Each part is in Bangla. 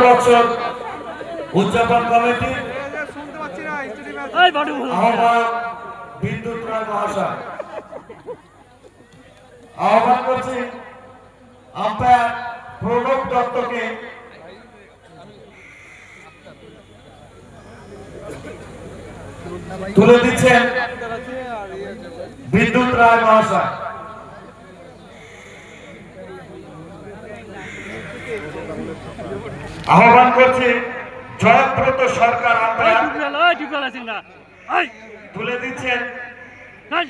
বছর উদযাপন কমিটি আহ্বায়ক বিদ্যুৎ রায় মহাশয়। আহ্বান করছি আম্পায়ার প্রণব দত্তকে তুলে দিচ্ছেন বিদ্যুৎ রায় মহাশয়। আহ্বান করছি জয়ব্রত সরকার আম্পায়ার তুলে দিচ্ছেন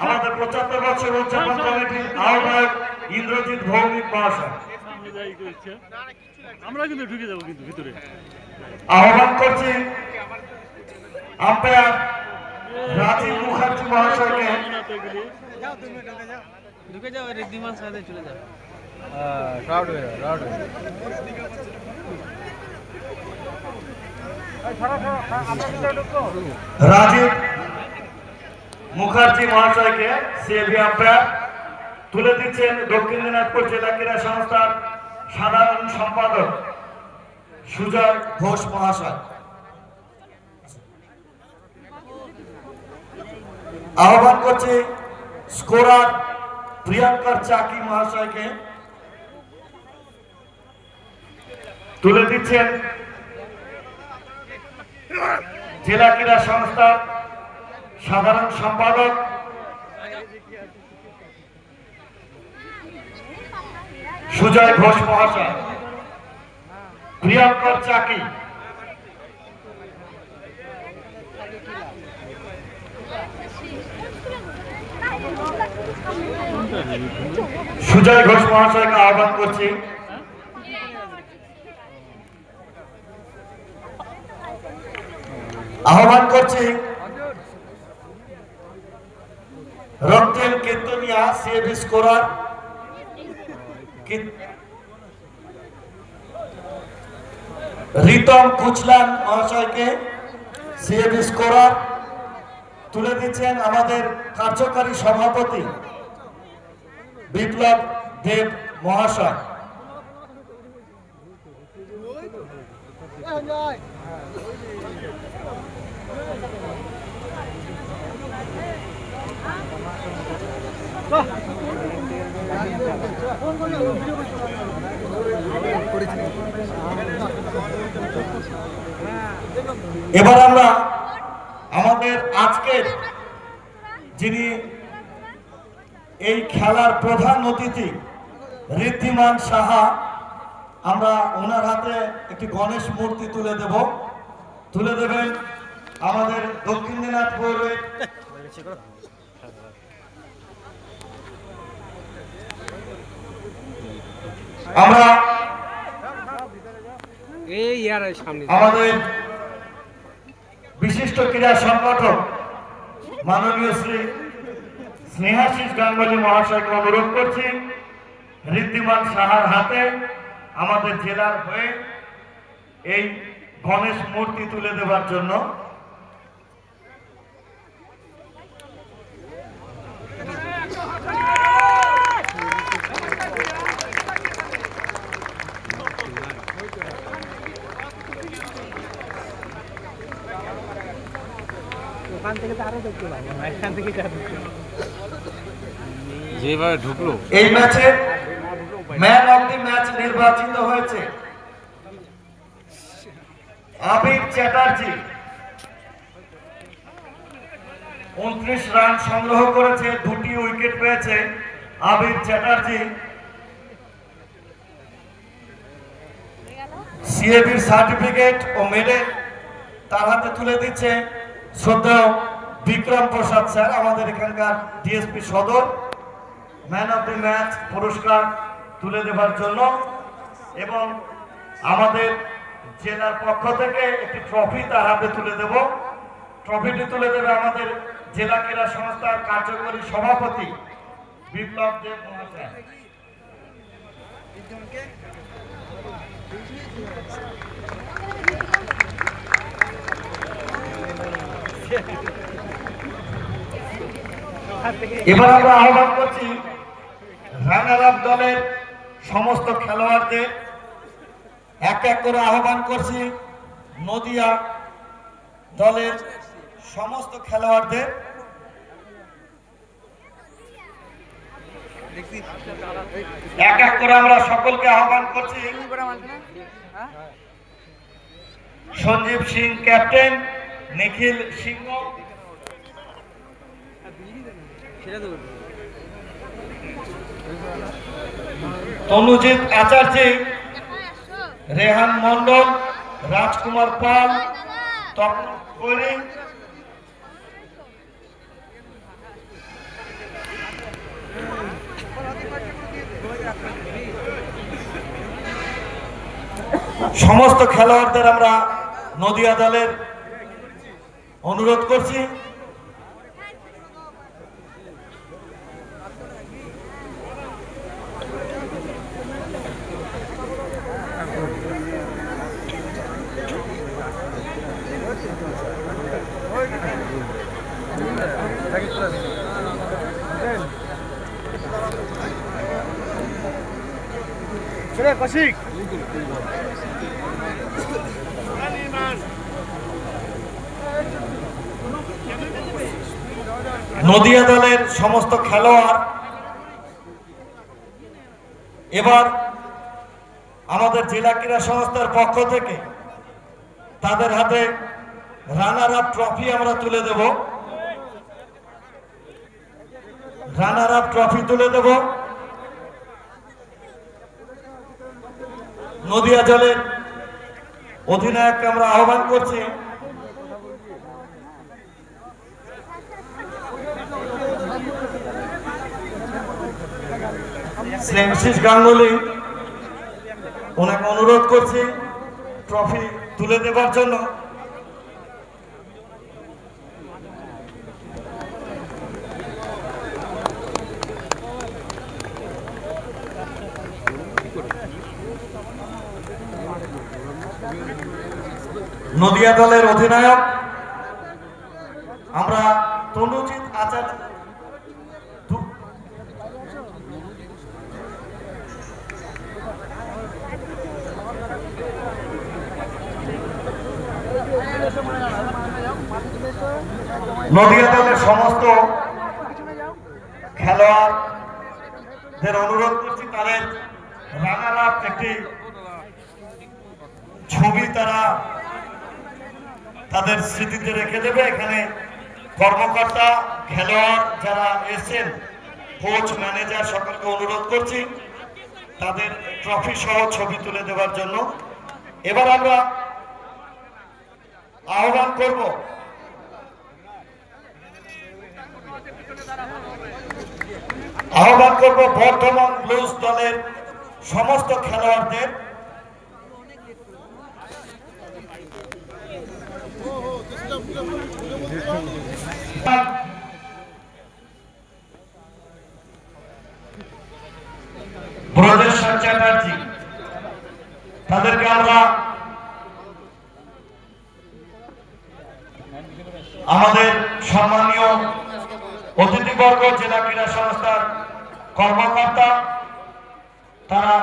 আমাদের 75 বছর উদযাপন কমিটির আহ্বায়ক ইন্দ্রজিৎ ভৌমিক মহাশয়। আমরা কিন্তু ঢুকে যাবো কিন্তু ভিতরে। আহ্বান করছি আম্পায়ার রাজীব মুখার্জি মহাশয়কে ঢুকে যাও রিদ্ধিমান সাথে চলে যাও। রাজীব মুখার্জি মহাশয়কে সিএবি আম্পায়ার তুলে দিচ্ছেন দক্ষিণ দিনাজপুর জেলা ক্রীড়া সংস্থার সাধারণ সম্পাদক সুজয় ঘোষ মহাশয়। আহ্বান করছি স্কোরার প্রিয়াঙ্কার চাকি মহাশয়কে তুলে দিচ্ছেন জেলা ক্রীড়া সংস্থার সাধারণ সম্পাদক সুজয় ঘোষ মহাশয়। প্রিয়াঙ্কার চাকি সুজয় ঘোষ মহাশয়কে আহ্বান করছি। আহ্বান করছি রক্তিম কীর্তনিয়া সিএবি স্কোরার রিতম কুচলান মহাশয়কে সিএবি স্কোরার তুলে দিচ্ছেন আমাদের কার্যকারী সভাপতি বিপ্লব দেব মহাশয়। এবার আমরা আমাদের আজকের যিনি এই খেলার প্রধান অতিথি ঋদ্ধিমান সাহা, আমরা ওনার হাতে একটি গণেশ মূর্তি তুলে দেবেন আমাদের দক্ষিণ দিনাজপুরে আমরা আমাদের বিশিষ্ট ক্রীড়া সংগঠক মাননীয় শ্রী স্নেহাশিস গাঙ্গুলি মহাশয়কে অনুরোধ করছি ঋদ্ধিমান সাহার হাতে আমাদের জেলার হয়ে এই গণেশ মূর্তি তুলে দেওয়ার জন্য। যেভাবে ঢুকলো এই ম্যাচে ম্যান অফ দি ম্যাচ নির্বাচিত হয়েছে আবির চ্যাটার্জি। 29 রান সংগ্রহ করেছে, 2টি উইকেট পেয়েছে আবির চ্যাটার্জি। সিএবির সার্টিফিকেট ও মেডেল তার হাতে তুলে দিচ্ছে শ্রদ্ধেয় বিক্রম প্রসাদ স্যার, আমাদের এখানকার ডিএসপি সদর। ম্যান অফ দি ম্যাচ পুরস্কার তুলে দেওয়ার জন্য এবং আমাদের জেলার পক্ষ থেকে একটি ট্রফি তার হাতে তুলে দেব। ট্রফিটি তুলে দেবে আমাদের জেলা ক্রীড়া সংস্থার কার্যকরী সভাপতি বিপ্লব দেব মহাশয়। এবার আমরা আহ্বান করছি রানার আপ দলের সমস্ত খেলোয়াড়দের 1 এক এক করে আহ্বান করছি নদিয়া দলের সমস্ত খেলোয়াড়দের। এক এক করে আমরা সকলকে আহ্বান করছি। সঞ্জীব সিং ক্যাপ্টেন, নিখিল সিংহ, তনুজিৎ আচার্য, রেহান মন্ডল, রাজকুমার পাল, তপন কৈরি, সমস্ত খেলোয়াড়দের আমরা নদিয়া দলের অনুরোধ করছি নদিয়া দলের সমস্ত খেলোয়াড় এবার আমাদের জেলা ক্রীড়া সংস্থার পক্ষ থেকে তাদের হাতে রানার আপ ট্রফি আমরা তুলে দেব। রানার আপ ট্রফি তুলে দেব। নদিয়া দলের অধিনায়ককে আমরা আহ্বান করছি। শ্রেমশিস গাঙ্গুলি, ওনাকে অনুরোধ করছি ট্রফি তুলে দেবার জন্য। নদিয়া দলের অধিনায়ক আমরা তনুজিৎ আচার্য, নদিয়া দলের সমস্ত খেলোয়াড়দের অনুরোধ করছি তাদের রানার আপ একটি ছবি তারা তাদের স্মৃতিতে রেখে দেবে। এখানে কর্মকর্তা, খেলোয়াড় যারা এসেছেন, কোচ, ম্যানেজার সকলকে অনুরোধ করছি তাদের ট্রফি সহ ছবি তুলে দেওয়ার জন্য। এবার আমরা আহ্বান করব বর্ধমান ব্লুজ দলের সমস্ত খেলোয়াড়দের। ব্রজেশ্বর চ্যাটার্জি, তাদেরকে আমরা আমাদের সম্মানীয় অতিথিবর্গ, জেলা ক্রীড়া সংস্থার কর্মকর্তা, তারা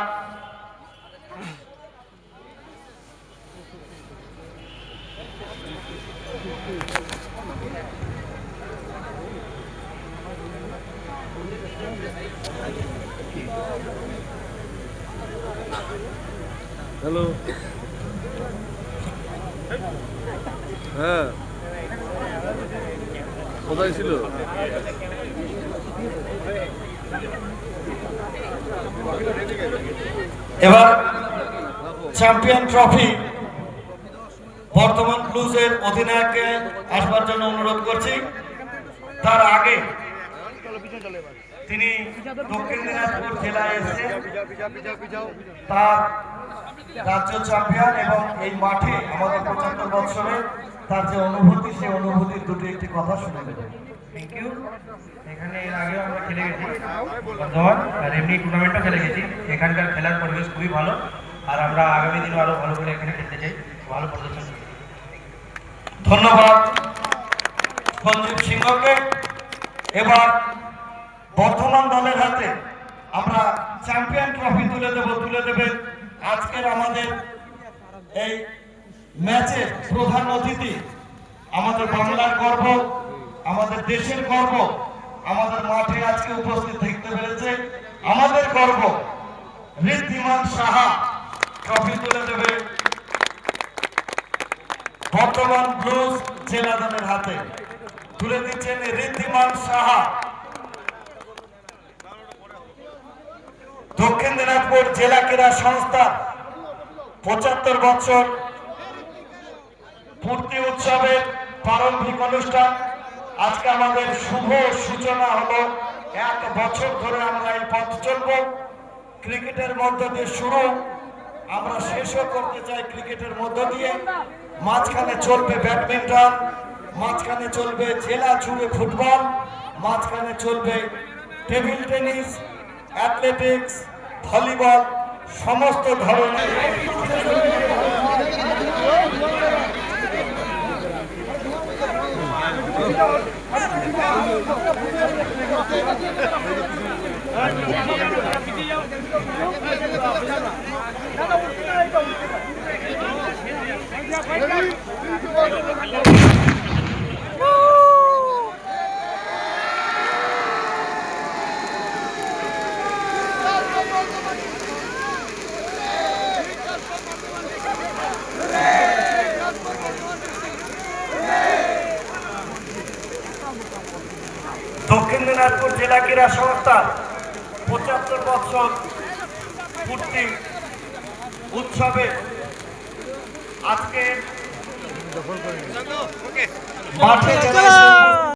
হ্যালো, হ্যাঁ কোথায় ছিল? এবার চ্যাম্পিয়ন ট্রফি বর্ধমান ব্লুজের অধিনায়ককে আসবার জন্য অনুরোধ করছি। তার আগে তিনি দক্ষিণ দিনাজপুর জেলায় এসে তার রাজ্য চ্যাম্পিয়ন এবং এই মাঠে আমাদের 75 বছরে তার যে অনুভূতি, সেই অনুভূতির দুটি একটি কথা শুনে দেবেন। Thank you. এখানে এর আগেও আমরা খেলে গেছি বর্ধমান, আর এমনি টুর্নামেন্টও খেলে গেছি। এখানকার খেলার পরিবেশ খুবই ভালো, আর আমরা আগামী দিনে আরও ভালো করে এখানে খেলতে চাই, ভালো প্রদর্শন। ধন্যবাদ সঞ্জীব সিংহকে। এবার বর্ধমান দলের হাতে আমরা চ্যাম্পিয়ন ট্রফি তুলে দেবেন আজকের আমাদের এই ম্যাচের প্রধান অতিথি, আমাদের বাংলার গর্ব, আমাদের দেশের গর্ব, আমাদের মাঠে আজকে উপস্থিত থাকতে পেরেছে আমাদের গর্ব, ঋদ্ধিমান সাহা ট্রফি তুলে দেবে বর্তমান ব্লুজ জেলা দলের হাতে। তুলে দিচ্ছেন ঋদ্ধিমান সাহা। দক্ষিণ দিনাজপুর জেলা ক্রীড়া সংস্থা 75 বছর পূর্তি উৎসবের প্রারম্ভিক অনুষ্ঠান। আজকে আমাদের শুভ সূচনা হলো। 1 বছর ধরে আমরা এই পথ চলব। ক্রিকেটের মধ্য দিয়ে শুরু, আমরা শেষও করতে চাই ক্রিকেটের মধ্য দিয়ে। মাঝখানে চলবে ব্যাডমিন্টন, মাঝখানে চলবে জেলা জুড়ে ফুটবল, মাঝখানে চলবে টেবিল টেনিস, অ্যাথলেটিক্স, ভলিবল, সমস্ত ধরনের। দক্ষিণ দিনাজপুর জেলা ক্রীড়া সংস্থা 75 বছর পূর্তি উৎসবে আজকে মাঠে যারা